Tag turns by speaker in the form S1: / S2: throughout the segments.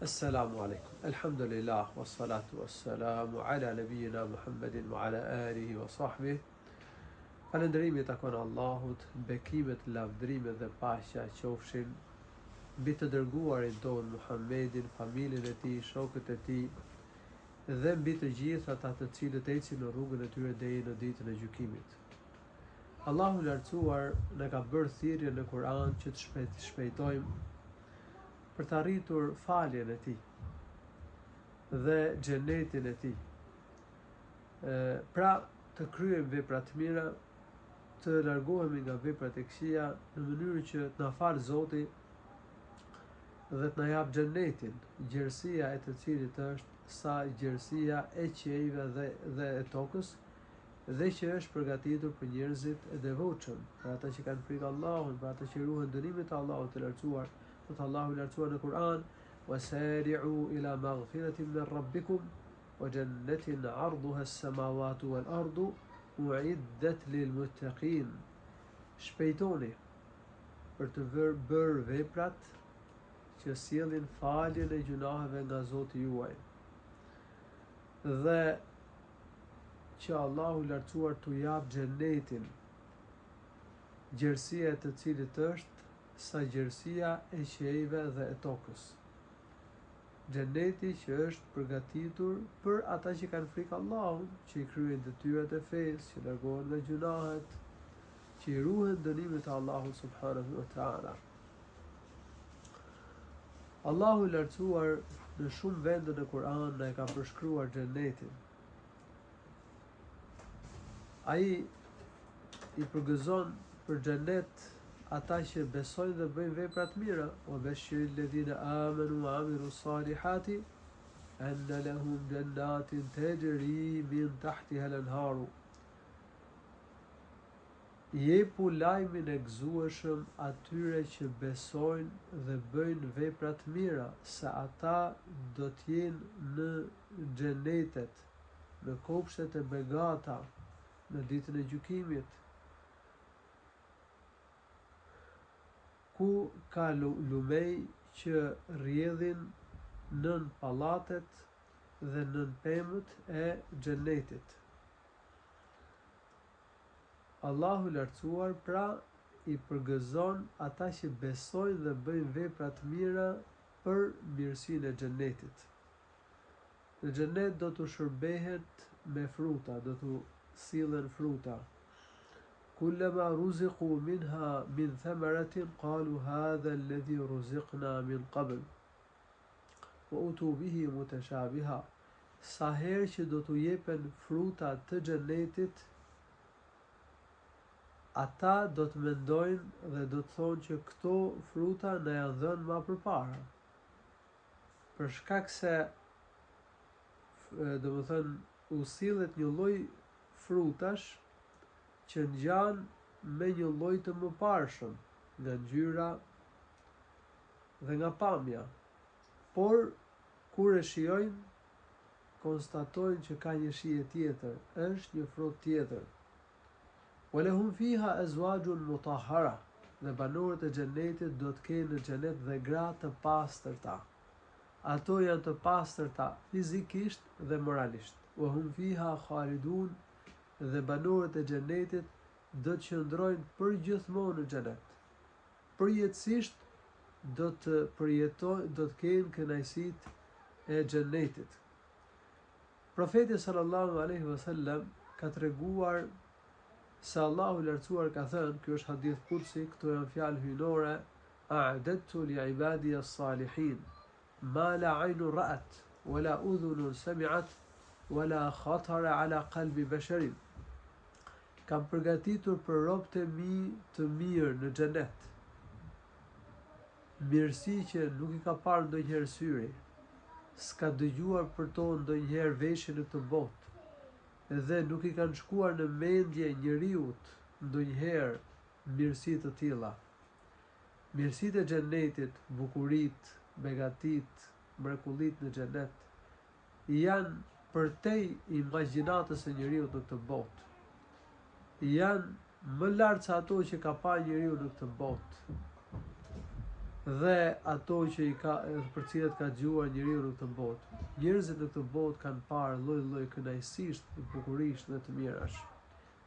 S1: Assalamu alaikum. Alhamdulillah, wassalatu wassalamu ala nabiyina Muhammedin wa ala alihi wa sahbihi. Falëndërimi takon Allahut, bekimet, lavdrimet dhe paqja qofshin mbi të dërguarin ton Muhammedin, familjen e tij, shokët e tij dhe mbi të gjithë ata të cilët ecin në rrugën e tyre deri në ditën e gjykimit. Allahu i lartësuar na ka bërë thirrje në Kur'an që të shpejtojmë për të arritur faljen e tij dhe xhenetin e tij. Pra të kryejmë vepra të mira, të largohemi nga veprat e këqija në mënyrë që të na falë Zoti dhe të na jap xhenetin, gjerësia e të cilit është sa gjerësia e qiejve dhe e tokës, dhe që është përgatitur për njerëzit e devotshëm, për ata që kanë frikë Allahut, për ata që ruhen dënimit të Allahut të lartësuar. Thot Allahu i lartësuar në Kur'an: "Wasari'u ila maghfiratin min rabbikum wa jannatin 'arduha as-samawati wal ardu u'iddat lil muttaqin." Shpejtoni për të bërë veprat që sjellin faljen e gjunaheve nga Zoti juaj, dhe që Allahu i lartësuar t'u jap xhenetin, gjerësia e të cilit është sa gjerësia e qiejve dhe e tokës. Xheneti që është përgatitur për ata që kanë frikë Allahut, që i kryejnë detyrat e fesë, që largohen nga gjunahet, që i ruhen dënimit të Allahut subhanahu wa ta'ala. Allahu i lartësuar në shumë vende në Kur'an na e ka përshkruar xhenetin. Ai i përgëzon për xhenet ata që besojnë dhe bëjnë vepra të mira: "Wa bashshiril ladhina amanu wa amilu salihati anna lahum jannatin tajri min tahtiha al-anharu." Jepu lajmin e gëzueshëm atyre që besojnë dhe bëjnë vepra të mira, se ata do të jenë në xhenetet, në kopshtet e begata në ditën e gjykimit, ku ka lumej që rrjedhin nën pallatet dhe nën pemët e xhenetit. Allahu i lartësuar pra i përgëzon ata që besojnë dhe bëjnë vepra të mira për mirësinë e xhenetit. Në xhenet do të shërbehet me fruta, do të sillen fruta. Kullama ruziqu minha min thamaratin qalu hadha alladhi ruziqna min qabl wa utu bihi mutashabiha. Sa herë që do t'u jepen fruta të xhenetit, ata do të mendojnë dhe do të thonë që këto fruta na janë dhënë më përpara, për shkak se domethënë u sillet një lloj frutash që ngjan me një lloj të mëparshëm nga ngjyra dhe nga pamja, por kur e shijojnë konstatojnë që ka një shije tjetër, është një frut tjetër. "Walahum fiha azwajun mutahhara", dhe banorët e xhenetit do të kenë në xhenet dhe gra të pastërta. Ato janë të pastërta fizikisht dhe moralisht. "Wa hum fiha khalidun", dhe banorët e xhenetit do të qëndrojnë përgjithmonë në xhenet. Përjetësisht do të përjetojnë, do të kenë kënaqësitë e xhenetit. Profeti sallallahu alaihi wasallam ka treguar se Allahu i lartësuar ka thënë, ky është hadith qudsi, këto janë fjalë hyjnore: "A'dadtu li ibadi as-salihin ma la 'aynun ra'at wa la udhunun sami'at wa la khatara 'ala qalbi basharin." Kam përgatitur për robët e mi të mirë në xhenet mirësi që nuk i ka parë ndonjëherë syri, s'ka dëgjuar për to ndonjëherë veshi në këtë botë, dhe nuk i kanë shkuar në mendje njeriut ndonjëherë mirësi të tilla. Mirësitë e xhenetit, bukuritë, begatit, mrekullitë në xhenet janë përtej imagjinatës e njeriut në këtë botë. Janë më lartë se ato që ka parë njeriu në këtë botë. dhe ato që për cilët ka dëgjuar njeriu në këtë botë. Njerëzit në këtë botë kanë parë lloj-lloj kënaqësish, bukurish dhe të mirash.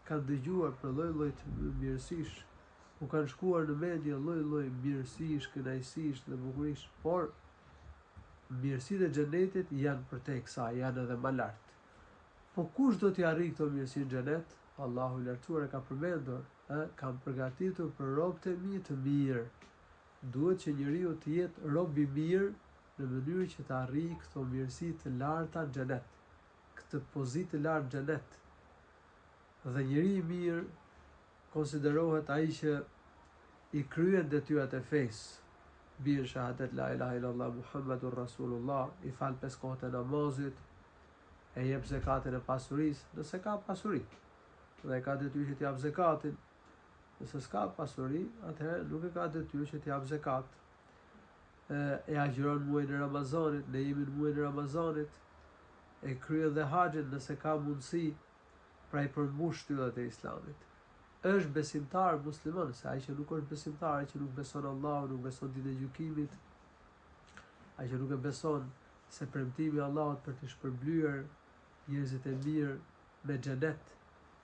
S1: Kanë dëgjuar për lloj-lloj të mirësish, ku kanë shkuar në mendje lloj-lloj mirësish, kënaqësish dhe bukurish, por mirësitë e xhenetit janë përtej kësaj, janë edhe më lart. Po kush do t'i arrijë këto mirësi në xhenet? Allahu i lartësuar e ka përmendur, kam përgatitur për robët e mi të mirë. Duhet që njeriu të jetë rob i mirë në mënyrë që të arrijë këto mirësi të larta në xhenet, këtë pozitë të lartë në xhenet. Dhe njeri i mirë konsiderohet ai që i kryen detyrat e fesë, bie shahadet la ilaha illallah Muhammadur Rasulullah, i fal 5 kohët e namazit, e jep zekatin e pasurisë, nëse ka pasuri, dhe ka detyrë që t'i jap zekatin. Nëse s'ka pasuri, atëherë nuk e ka detyrë që t'i jap zekat. E agjiron muajin e Ramazanit, lejimin muajin e Ramazanit, e kryen dhe haxhin nëse ka mundësi, pra i përmbush shtyllat e Islamit. Është besimtar musliman, se ai që nuk është besimtar, ai që nuk beson Allahun, nuk beson ditën e gjykimit, ai që nuk e beson se premtimi i Allahut për të shpërblyer njerëzit e mirë me xhenet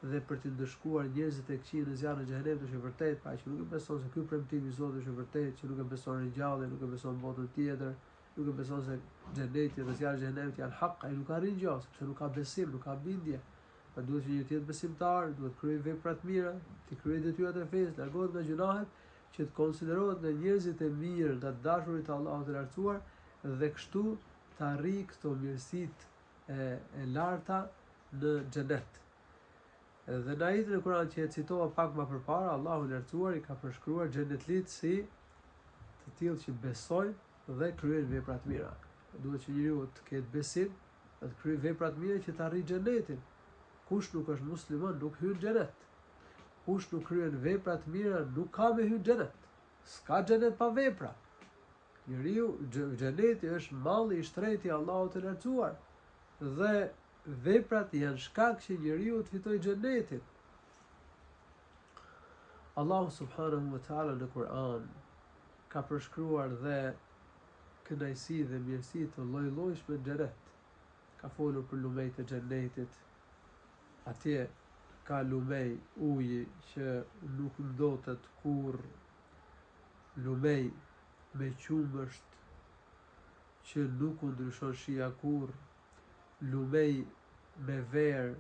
S1: dhe për të ndëshkuar njerëzit e këqij në zjarrin e xhenemit është e vërtetë, ai që nuk e beson se ky premtim i Zotit është i vërtetë, që nuk e beson ringjalljen, nuk e beson botën tjetër, nuk e beson se xheneti dhe zjarri i xhenemit janë hak, ai nuk ka ringjall, sepse nuk ka besim, nuk ka bindje. Pa duhet që një të jetë besimtar, duhet kryej vepra të mira, të kryej detyrat e fesë, largohet nga gjunahet, që të konsiderohet nga njerëzit e mirë, nga të dashurit të Allahut të lartësuar, dhe kështu të arrijë këto mirësitë e larta në xhenet. Dhe në ajetin e Kuranit që e citova pak më përpara, Allahu i lartësuar i ka përshkruar xhenetlit si të tillë që besojnë dhe kryejnë vepra të mira. Duhet që njeriu të ketë besim, dhe të kryejë vepra të mira që të arrijë xhenetin. Kush nuk është musliman nuk hyn xhenet. Kush nuk kryen vepra të mira nuk ka me hyn xhenet. S'ka xhenet pa vepra. Njeriu, xheneti është malli i shtrenjtë i Allahut të lartësuar. Dhe veprat janë shkak që njeriu të fitojë xhenetin. Allahu subhanahu wa taala në Kur'an ka përshkruar dhe kënaqësi dhe mirësi të lloj-llojshme në xhenet. Ka folur për lumejt e xhenetit. Atje ka lumej uji që nuk ndotet kur, lumej me qumësht që nuk u ndryshon shija kur, lumej me verë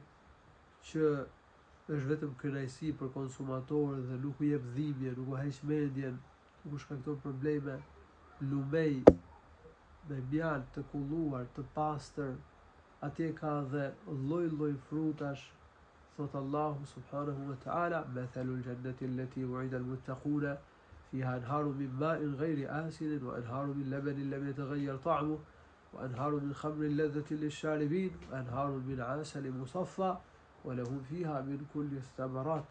S1: që është vetëm kënaqësi për konsumatorët dhe nuk u jep dhimbje, nuk u heq mendjen, nuk u shkakton probleme, lumej me mjaltë të kulluar, të pastër. Atje ka dhe lloj-lloj frutash, thot Allahu subhanahu wa ta'ala, mathalul jannati allati wu'ida al-muttaquna fiha anharu min ma'in ghayri asin wa anharu min labanin lam yataghayyar ta'muhu wa anharu min khamrin ladhatin lish-sharibin wa anharu min 'asalin musaffa wa lahum fiha min kulli ath-thamarat.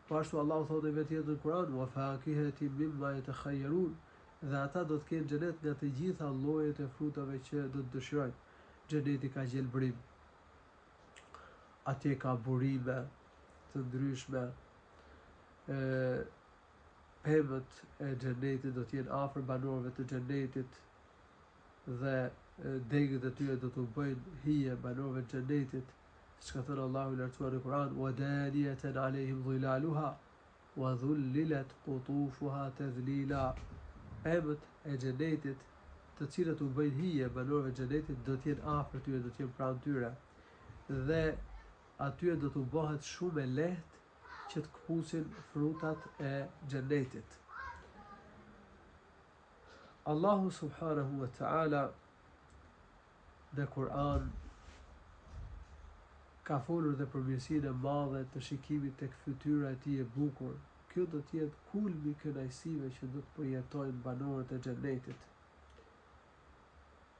S1: Po ashtu Allahu thotë vetë në Kur'an, wa fakihatin mimma yatakhayyarun, dhe ata do të kenë xhenet nga të gjitha llojet e frutave që do të dëshirojnë. Xheneti ka gjelbrim, atje ka burime të ndryshme, pemët e xhenetit do të jenë afër banorëve të xhenetit dhe degët e tyre do të bëjnë hije banorëve të xhenetit, siç ka thënë Allahu i lartësuar në Kur'an, wa daniyatan 'alayhim dhilaluha wa dhullilat qutufuha tadhlila. Pemët e xhenetit, të cilët u bëjnë hije banorëve të xhenetit, do të jenë afër tyre, do të jenë pranë tyre, dhe atyre do të bëhet shumë e lehtë që të kpusin frutat e xhenetit. Allahu subhanahu wa ta'ala në Kur'an ka folur dhe për mirësinë e madhe të shikimit tek fytyra e tij e bukur. Kjo do të jetë kulmi i kënaqësive që do të përjetojnë banorët e xhenetit.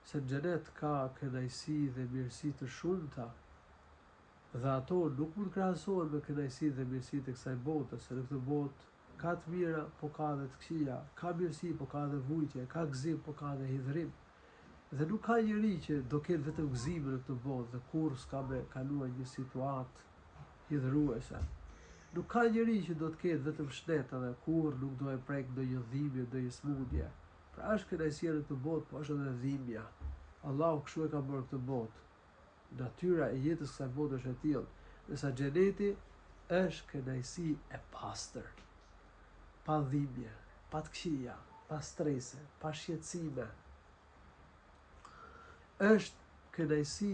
S1: Se në xhenet ka kënaqësi dhe mirësi të shumta, dhe ato nuk mund krahasohen me kënaqësitë dhe mirësitë e kësaj bote, se në këtë botë ka të mira, po ka edhe të këqija, ka mirësi, po ka edhe vujtje, ka gëzim, po ka edhe hidhrim. Dhe nuk ka njeri që do ketë vetëm gëzim në këtë botë dhe kur s'ka me kaluar një situatë hidhruese. Nuk ka njeri që do të ketë vetëm shnet edhe kur nuk do e prek ndonjë dhimbje, ndonjë smundje. Pra është kënaqësia në këtë botë, po është edhe dhimbja. Allahu kështu e ka bërë këtë botë. Natyra e jetës kësaj bote është e tillë, ndërsa xheneti është kënaqësi e pastër, pa dhimbje, pa të këqija, pa strese, pa shqetësime. Është kënaqësi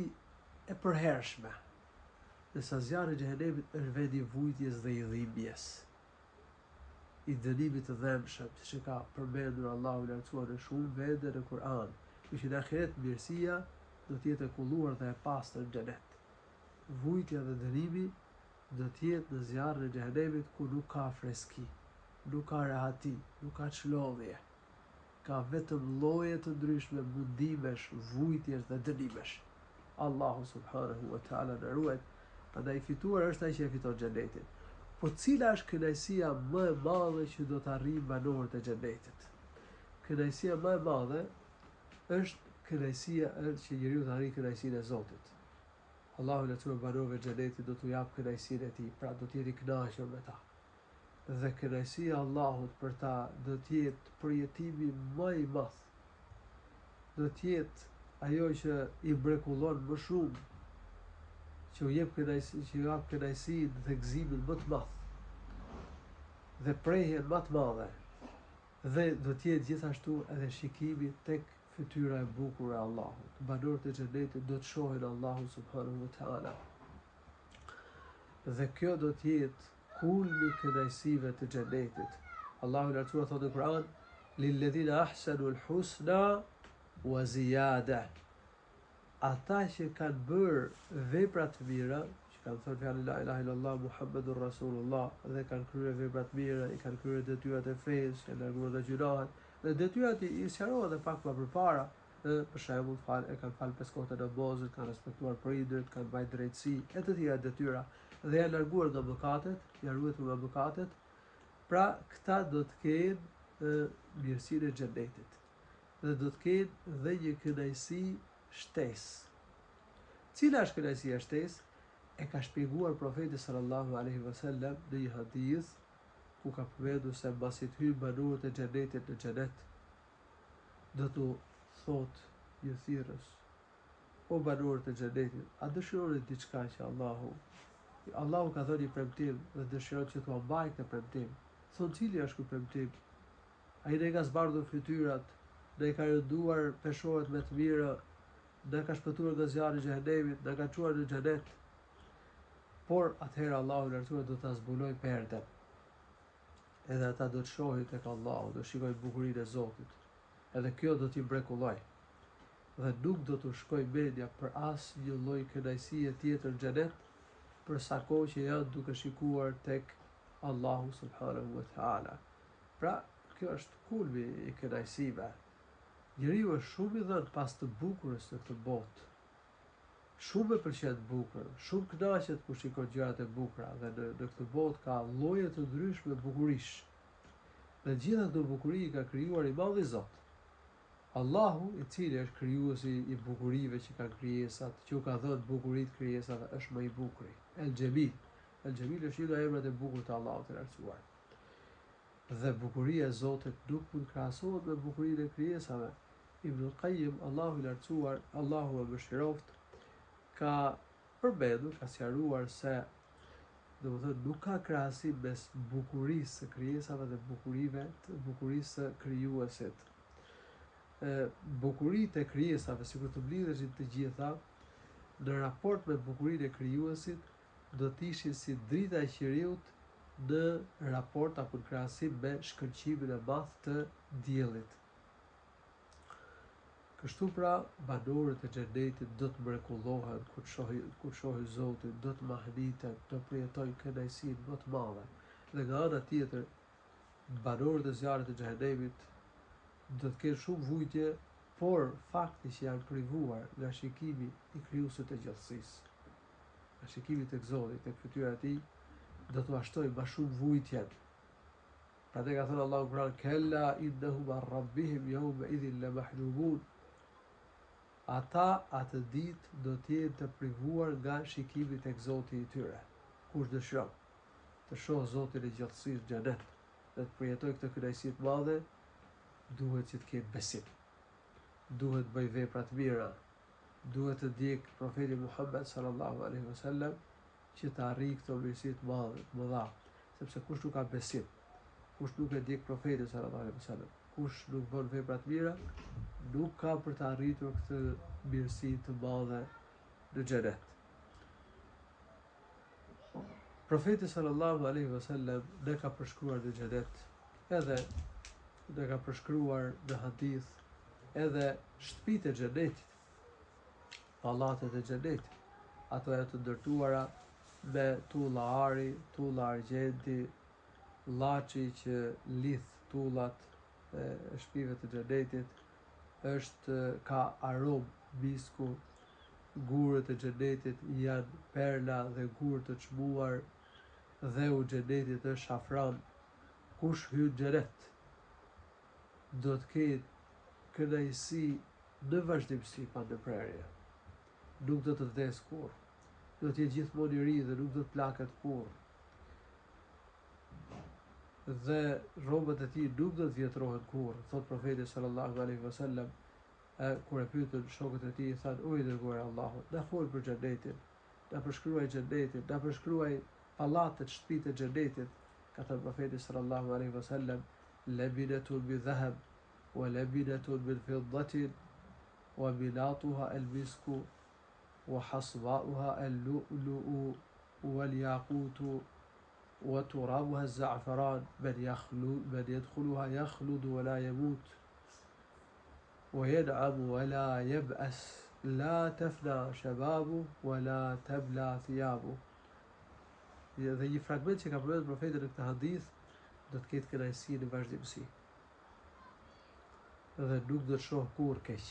S1: e përhershme, ndërsa zjarri i xhenemit është vendi i vujtjes dhe i dhimbjes, i dënimit të dhëmshëm, siç e ka përmendur Allahu i lartësuar në shumë vende në Kur'an. Që në ahiret mirësia do të jetë e kulluar dhe e pastër në xhenet. Vujtja dhe dënimi do të jetë në zjarrin e xhenemit ku nuk ka freski, nuk ka rehati, nuk ka çlodhje. Ka vetëm lloje të ndryshme mundimesh, vujtjesh dhe dënimesh. Allahu subhanahu wa ta'ala na ruaj. Prandaj fituar është ai që e fiton xhenetin. Po cila është kënaqësia më e madhe që do të arrijnë banorët e xhenetit? Kënaqësia më e madhe është kënaqësia që njeriu të arrijë kënaqësinë e Zotit. Allahu i lartësuar banorëve të xhenetit do t'u jap kënaqësinë e tij, pra do të jetë i kënaqur me ta. Dhe kënaqësia e Allahut për ta do të jetë përjetimi më i madh. Do të jetë ajo që i mrekullon më shumë, që u jep kënaqësinë dhe gëzimin më të madh, dhe prehjen më të madhe, dhe do të jetë gjithashtu edhe shikimi tek fytyra e bukur e Allahut. Banorët e xhenetit do të shohin Allahun subhanahu wa ta'ala. Dhe kjo do të jetë kulmi i kënaqësive të xhenetit. Allahu i lartësuar thotë në Kur'an: "Lilladhina ahsanu al-husna wa ziyada." Ata që kanë bërë vepra të mira, që kanë thënë fjalën la ilaha illallah Muhammedur Rasulullah dhe kanë kryer vepra të mira, i kanë kryer detyrat e fesë, kanë larguar nga gjunat, dhe detyrat i sqarohen edhe pak më përpara, për shembull, kanë falë 5 kohë të namazit, kanë respektuar prindërit, kanë bërë drejtësi, e të tjera detyra, dhe janë larguar nga mëkatet, janë ruajtur nga mëkatet. Pra, këta do të kenë mirësinë e xhenetit, dhe do të kenë dhe një kënaqësi shtesë. Cila është kënaqësia e shtesë? E ka shpjeguar profeti sallallahu alaihi wasallam në një hadith ku ka përmendur se mbasi të hyjnë banorët e xhenetit në xhenet, do t'u thotë një thirrës: o banorët e xhenetit, a dëshironi diçka që Allahu ka dhënë një premtim dhe dëshiron që t'u mbaj këtë premtim? Thonë: cili është ky premtim? Ai ne ka zbardhur fytyrat, ne ka rënduar peshorët me të mira, ne ka shpëtuar nga zjarri i xhenemit, ne ka çuar në xhenet. Por atëherë Allahu i lartësuar do ta zbuloj perden. Edhe ata do të shohin tek Allahu, do shikojnë bukurinë e Zotit. Edhe kjo do t'i mrekulloj. Dhe nuk do t'u shkojë mendja për asnjë lloj kënaqësie tjetër në xhenet, për sa kohë që janë duke shikuar tek Allahu subhanahu wa ta'ala. Pra, kjo është kulmi i kënaqësive. Njeriu është shumë i dhënë pas të bukurës në këtë botë. Shumë e pëlqen të bukur, shumë kënaqet kur shikon gjërat e bukura, dhe në këtë botë ka lloje të ndryshme bukurish. Dhe gjitha këto bukuri i ka krijuar i madhi Zot. Allahu, i cili është krijuesi i bukurive që kanë krijesat, që u ka dhënë bukuritë krijesave, është më i bukuri. El Jamil. El Jamil është një nga emrat e bukur të Allahut të lartësuar. Dhe bukuria e Zotit nuk mund krahasohet me bukurinë e krijesave. Ibn Qayyim, Allahu i lartësuar, Allahu e mëshiroft, ka përmendur, ka sqaruar se domethënë nuk ka krahasim mes bukurisë së krijesave dhe bukurisë së krijuesit. Bukuritë e krijesave, sikur të mblidheshin të gjitha në raport me bukurinë e krijuesit, do të ishin si drita e qiellit në raport apo në krahasim me shkëlqimin e madh të diellit. Kështu pra, banorët e xhenetit do të mrekullohen kur shohin Zotin, do të mahniten, do të përjetojnë kënaqësinë më të madhe. Dhe nga ana tjetër, banorët e zjarrit të xhenemit do të kenë shumë vujtje, por fakti që janë privuar nga shikimi i krijuesit të gjallësisë, nga shikimi tek Zoti, tek fytyra e tij, do t'u ashtojnë më shumë vujtjen. Prandaj ka thënë Allahu në Kur'an: "Kella innahum an rabbihim yawma idhin lamahjubun." Ata atë ditë do të jenë të privuar nga shikimi tek Zoti i tyre. Kush dëshiron të shohë Zotin e gjallësisë në xhenet dhe të përjetojë këtë kënaqësi të madhe, duhet që të ketë besim, duhet bëj vepra të mira, duhet të ndjek profeti Muhammed sallallahu alaihi wasallam që të arrijë këto mirësi të mëdha, sepse kush nuk ka besim, kush nuk e ndjek profetin sallallahu alaihi wasallam, kush nuk bën vepra të mira, nuk ka për të arritur këtë mirësi të madhe në xhenet. Profeti sallallahu alaihi wasallam ne ka përshkruar në xhenet, edhe ne ka përshkruar në hadith, edhe shtëpitë e xhenetit, pallatet e xhenetit, ato janë të ndërtuara me tulla ari, tulla argjenti, llaçi që lidh tullat e shtëpive të xhenetit, ka aromë misku, gurët e xhenetit janë perla dhe gurë të çmuar, dheu xhenetit është shafran. Kush hyn xhenet do të ketë kënaqësi në vazhdimsi pa ndërprerje. Nuk do të vdes kurrë, do të jetë gjithmonë i ri dhe nuk do të plaket kurrë. Dhe rrobat e tij nuk do të vjetrohen kurrë, thot profeti sallallahu alaihi wasallam, kur e pyetën shokët e tij, thanë: "O i dërguar i Allahut, na fol për xhenetin, na përshkruaj xhenetin, na përshkruaj pallatet, shtëpitë e xhenetit." Ka thënë profeti sallallahu alaihi wasallam: "Labinatun bi dhahab, wa labinatun min fiddatin, wa milatuha al-misku, wa hasba'uha al-lu'lu'u, wal yaqutu, wa turabuha az-za'faran, man yadkhuluha yakhludu wa la yamut, wa yan'amu wa la yab'as, la tafna shababu wa la tabla thiyabu." Dhe një fragment që ka përmendur profeti në këtë hadith do të ketë kënaqësi në vazhdimsi. Dhe nuk do të shoh kurrë keq.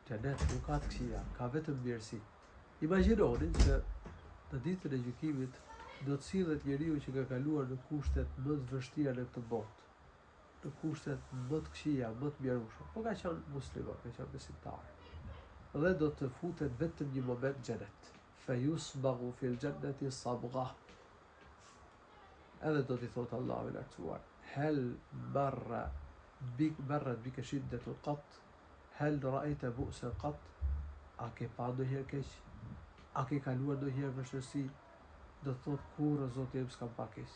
S1: Xhenet nuk ka të këqija, ka vetëm mirësi. Imagjinoni që në ditën e gjykimit do të sillet njeriu që ka kaluar në kushtet më të vështira në këtë botë, në kushtet më të këqija, më të mjerueshme, po ka qenë musliman, ka qenë besimtar. Dhe do të futet vetëm një moment në xhenet. Fejusbaghu fil jannati sabgha. Edhe do t'i thotë Allahu i lartësuar: "Hel marrat bika shiddatu qat? Hel ra'aita bu'sa qat?" A ke pa ndonjëherë keq? A ke kaluar ndonjëherë vështirësi? Do të thotë: "Kurrë Zoti im s'kam pa keq."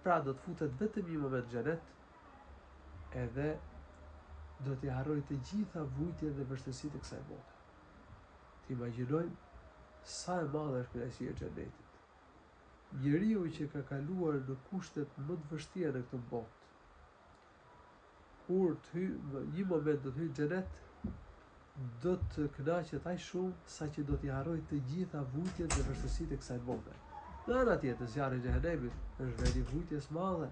S1: Pra do të futet vetëm një moment në xhenet, edhe do t'i harroj të gjitha vujtjet dhe vështirësitë e kësaj bote. Të imagjinojmë sa e madhe është kënaqësia e xhenetit. Njeriu që ka kaluar në kushtet më të vështira në këtë botë, kur të hyj një moment do të hyj në xhenet, do të kënaqet aq shumë sa që do t'i harroj të gjitha vujtjet dhe vështirësitë e kësaj bote. Në ana tjetër, zjarri i xhenemit është vendi vujtjes madhe,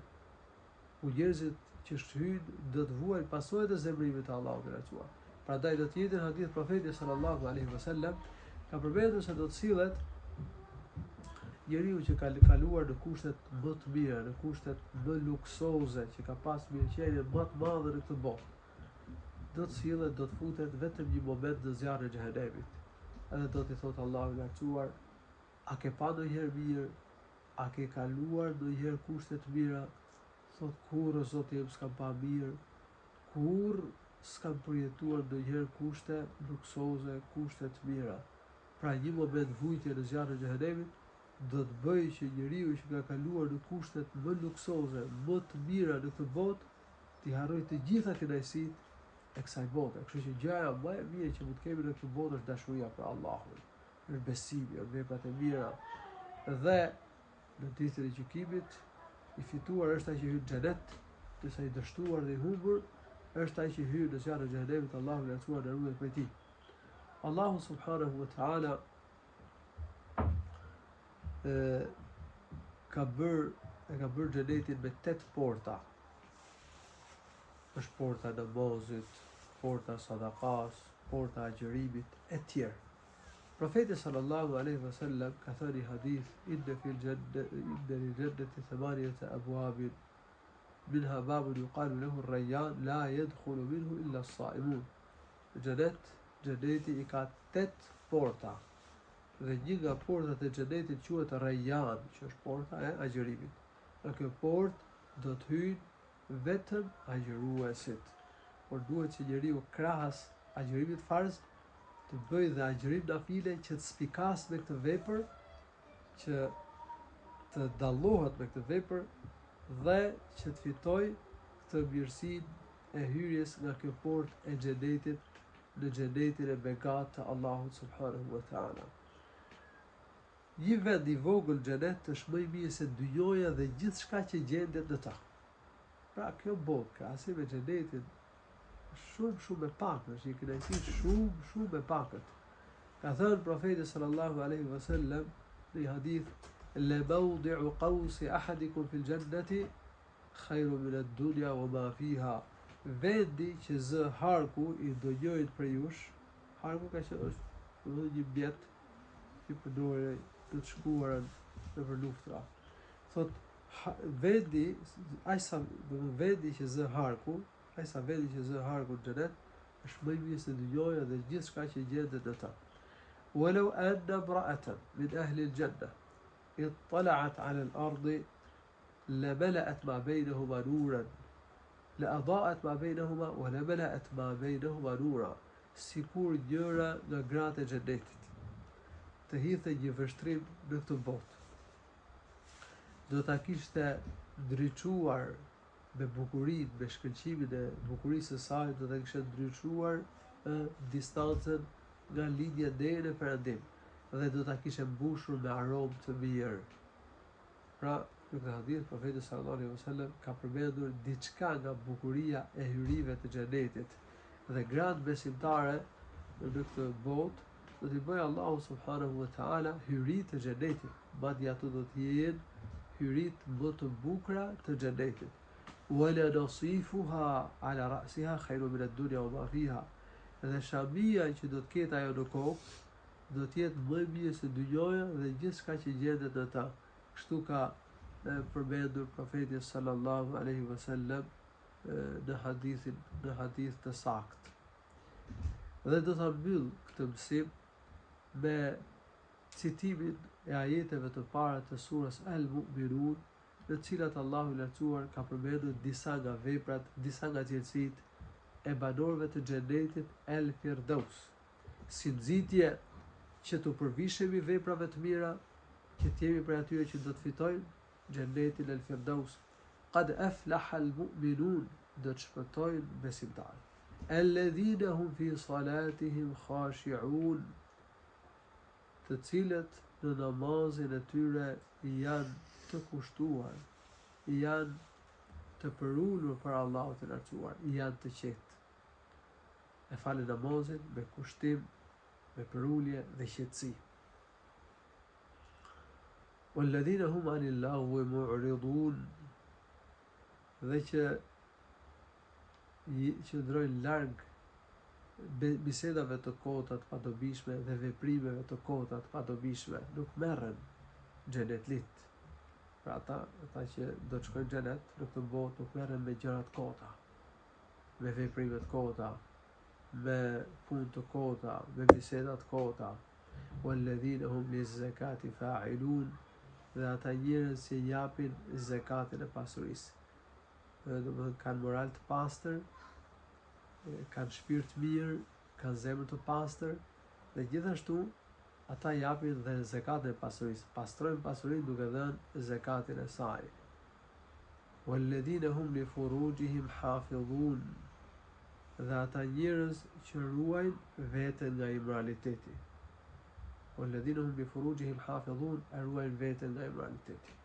S1: ku njerëzit që shtyjnë do të vuajnë pasojat e zemrimit të Allahut të lartësuar. Prandaj do të jetë në hadith profeti sallallahu alaihi wasallam ka përmendur se do të sillet njeriu që ka kaluar në kushtet më të mira, në kushtet më luksoze, që ka pas mirëqenien më të madhe në këtë botë. Do të sillet, do të futet vetëm një moment në zjarrin e xhenemit. Edhe do t'i thotë Allahu i lartësuar: "A ke pa ndonjëherë mirë? A ke kaluar ndonjëherë kushte të mira?" Thot: "Kurrë Zoti im s'kam pa mirë, kurrë s'kam përjetuar ndonjëherë kushte luksoze, kushte të mira." Pra një moment vujtje në zjarrin e xhenemit do të bëjë që njeriu që ka kaluar në kushtet më luksoze, më të mira në këtë botë, t'i harroj të gjitha kënaqësitë e kësaj bote. Kështu që gjëja më e mirë që mund të kemi në këtë botë është dashuria për Allahun, është besimi, është veprat e mira. Dhe në ditën e gjykimit, i fituar është ai që hyn në xhenet, ndërsa i dështuar dhe i humbur është ai që hyn në zjarrin e xhenemit. Allahu na ruaj nga rrugët prej tij. Allahu subhanahu wa ta'ala ka bërë xhenetin me 8 porta. Është porta e namazit, porta e sadakas, porta e agjërimit e tjerë. Profeti sallallahu alaihi wasallam ka thënë në hadith: "Inna fil jannati thamaniyata abwabin, minha babun yuqalu lahu ar-rayyan, la yadkhulu minhu illa as-sa'imun." Xheneti i ka 8 porta. Dhe një nga portat e xhenetit quhet Rayyan, që është porta e agjërimit. Në këtë portë do të hyjnë vetëm agjëruesit. por duhet që njeriu krahas agjërimit farz të bëj dhe agjërim nafile që të spikas me këtë vepër, që të dallohet me këtë vepër dhe që të fitoj këtë mirësinë e hyrjes nga kjo portë e xhenetit në xhenetin e begatë të Allahut subhanahu wa taala. Një vend i vogël xhenet është më i mirë se dynjoja dhe gjithçka që gjendet në ta. Pra kjo botë, krahasim me xhenetin, shumë e pakët, është një kënaqësi shumë e pakët. Ka thënë profeti sallallahu alaihi wasallam në hadith: "La mawdi'u qawsi ahadikum fil jannati khairu min ad-dunya wa ma fiha." Vendi që zë harku i do njëjit për jush, harku ka që është një mjet që përdorej të të shkuarën në për luftra. Thot, vendi që zë harku, vendi që zë harku në xhenet, është më i mirë se dynjoja dhe gjithçka që gjendet në ta. Walau anna imra'atan min ahli al-janna ittala'at 'ala al-ardi lamala'at ma baynahuma nuran لأضاءت ما بينهما ولملأت ما بينهما نورا. Sikur njëra nga gratë e xhenetit të hidhte një vështrim në këtë botë, do ta kishte ndriçuar me bukurinë, me shkëlqimin e bukurisë së saj, do ta kishte ndriçuar distancën nga linja deri në perëndim dhe do ta kishte mbushur me aromë të mirë. Pra, në këtë hadith, profeti sallallahu alaihi wasallam ka përmendur diçka nga bukuria e hyrive të xhenetit dhe gratë besimtare në këtë botë do t'i bëjë Allahu subhanahu wa taala hyri të xhenetit, madje ato do të jenë hyrit më të bukura të xhenetit. Wala nasifuha ala ra'siha khairun min ad-dunya wa ma fiha. Dhe shamia që do të ketë ajo në kokë do të jetë më mirë se dynjoja dhe gjithçka që gjendet në ta. Kështu ka përmendur profeti sallallahu alaihi wasallam në hadith të saktë. Dhe do ta mbyll këtë mësim me citimin e ajeteve të para të surës Al-Mu'minun, në të cilat Allahu i lartësuar ka përmendur disa nga veprat, disa nga cilësitë e banorëve të xhenetit El Firdaus, si nxitje që të përvishemi veprave të mira, që të jemi prej atyre që do të fitojnë xhenetin El Firdaus. Qad aflaha al-mu'minun, do të shpëtojnë besimtarët. Alladhina hum fi salatihim khashi'un, të cilët në namazin e tyre janë të kushtuar, janë të përulur për Allahun të lartësuar, janë të qetë. E falin namazin me kushtim, me përulje dhe qetësi. Walladhina hum anil lagwi mu'ridun, dhe që qëndrojnë larg bisedave të kota të padobishme dhe veprimeve të kota të padobishme, nuk merren xhenetlit. Pra ata që do të shkojnë xhenet në këtë botë nuk merren me gjëra të kota, me veprime të kota, me punë të kota, me biseda të kota. Walladhina hum liz-zakati fa'ilun, dhe ata njerëz që japin zakatin e pasurisë. Domethënë kanë moral të pastër, kanë shpirt mirë, kanë zemër të pastër dhe gjithashtu ata japin dhe zakatin e pasurisë, pastrojnë pasurinë duke dhënë zakatin e saj. Walladhina hum li furujihim hafidhun, dhe ata njerëz që ruajnë veten nga immoraliteti. Walladhina hum li furujihim hafidhun, ruajnë veten nga immoraliteti.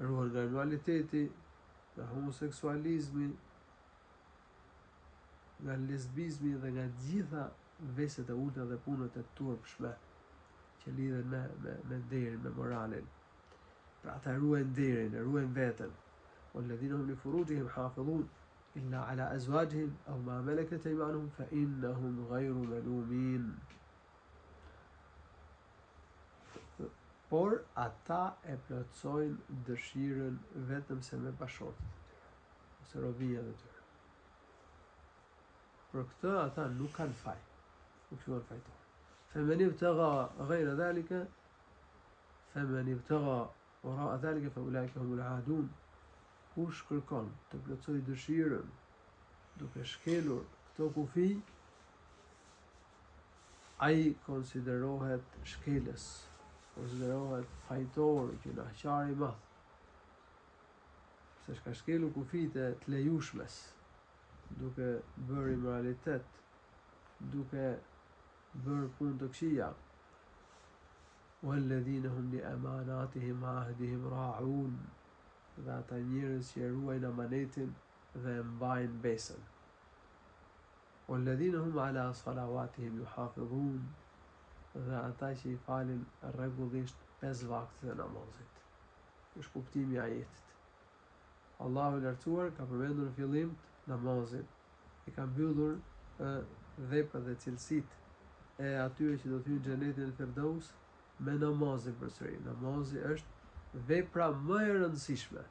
S1: Ruajnë nga immoraliteti, nga homoseksualizmi, nga lesbizmi dhe nga gjitha veset e ulta dhe punët e turpshme që lidhen me derin, me moralin. Pra ata ruajnë derin, ruajnë veten. Walladhina hum li furujihim hafidhun illa ala azwajihim aw ma malakat aymanuhum fa innahum ghayru malumin. Por ata e plotësojnë dëshirën vetëm se me bashortët ose robia e tyre. Për këtë ata nuk kanë faj, nuk quhen fajtor. Faman ibtagha ghayra dhalika wara'a dhalika fa ulaika humul aadun. Kush kërkon të plotësojë dëshirën duke shkelur këto kufi, ai konsiderohet shkelës, konsiderohet fajtor, gjunaqar i madh. Se shka shkelu kufit e të lejushmes, duke bërë immoralitet, duke bërë punë të këqija. Walladhina hum li amanatihim wa ahdihim ra'un, dhe ata njerëz që ruajnë amanetin dhe mbajnë besën. Walladhina hum ala salawatihim yuhafidhun, dhe ata që i falin rregullisht 5 vakte të namazit. Është kuptimi i ajetit. Allahu i lartësuar ka përmendur në fillim namazin, i ka mbyllur veprat dhe cilësitë e atyre që do të hyjnë në xhenetin e Firdaus me namazin përsëri. Namazi është vepra më e rëndësishme,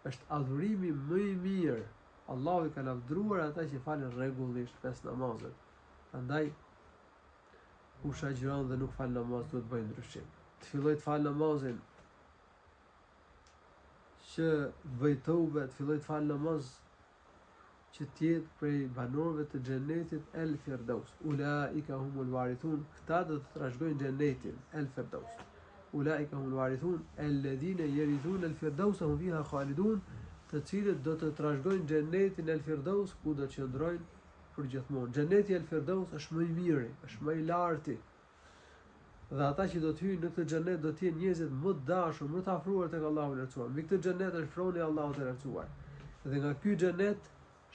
S1: është adhurimi më i mirë. Allahu i ka lavdëruar ata që falin rregullisht 5 namazet. Prandaj kush agjiron dhe nuk fal namaz duhet të bëjë ndryshim. Të filloj të fal namazin, që bëj tobe, të filloj të fal namaz, që tjetë prej banorëve të xhenetit El Firdaus. Ulaika humul warithun, këta do të trashëgojnë xhenetin El Firdaus. Ulaika humul warithun alladhina yarithun El Firdaus hum fiha khalidun, të cilët do të trashëgojnë xhenetin El Firdaus, ku do të qëndrojnë përgjithmonë. Xheneti El Firdaus është më i miri, është më i larti. Dhe ata që do të hyjnë në këtë xhenet do të jenë njerëzit më të dashur, më të afruar tek Allahu i lartësuar. Mbi këtë xhenet është froni i Allahut i lartësuar. Dhe nga ky xhenet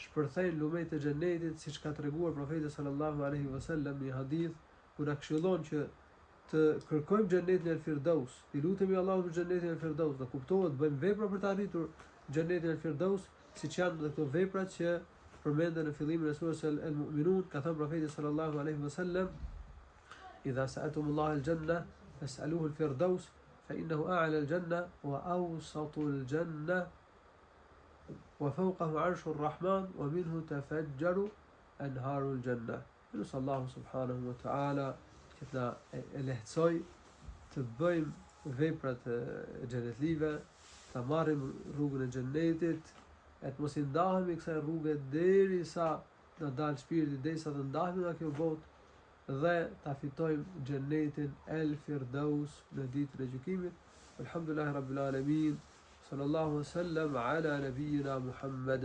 S1: shpërthejnë lumejt e xhenetit, siç ka treguar profeti sallallahu alaihi wasallam në hadith, kur na këshillon që të kërkojmë xhenetin El Firdaus, i lutemi Allahut për xhenetin El Firdaus, dhe kuptohet bëjmë vepra për të arritur xhenetin El Firdaus, siç janë edhe këto veprat që përmenden në fillimin e surës El Mu'minun. Ka thënë profeti sallallahu alaihi wasallam: إذا سألتم الله الجنة فاسألوه الفردوس فإنه أعلى الجنة وأوسط الجنة وفوقه عرش الرحمن ومنه تفجر أنهار الجنة. نسأل الله سبحانه وتعالى që të lehtësoj të bëjmë veprat e xhenetlive, të marrim rrugën e xhenetit, e të mos i ndahemi kësaj rruge derisa të dalë shpirti, derisa të ndahemi nga kjo botë, dhe ta fitojmë xhenetin El Firdaus në ditën e gjykimit. Alhamdulillahi rabbil alamin. Sallallahu alaihi wasallam ala nabiyyina Muhammad.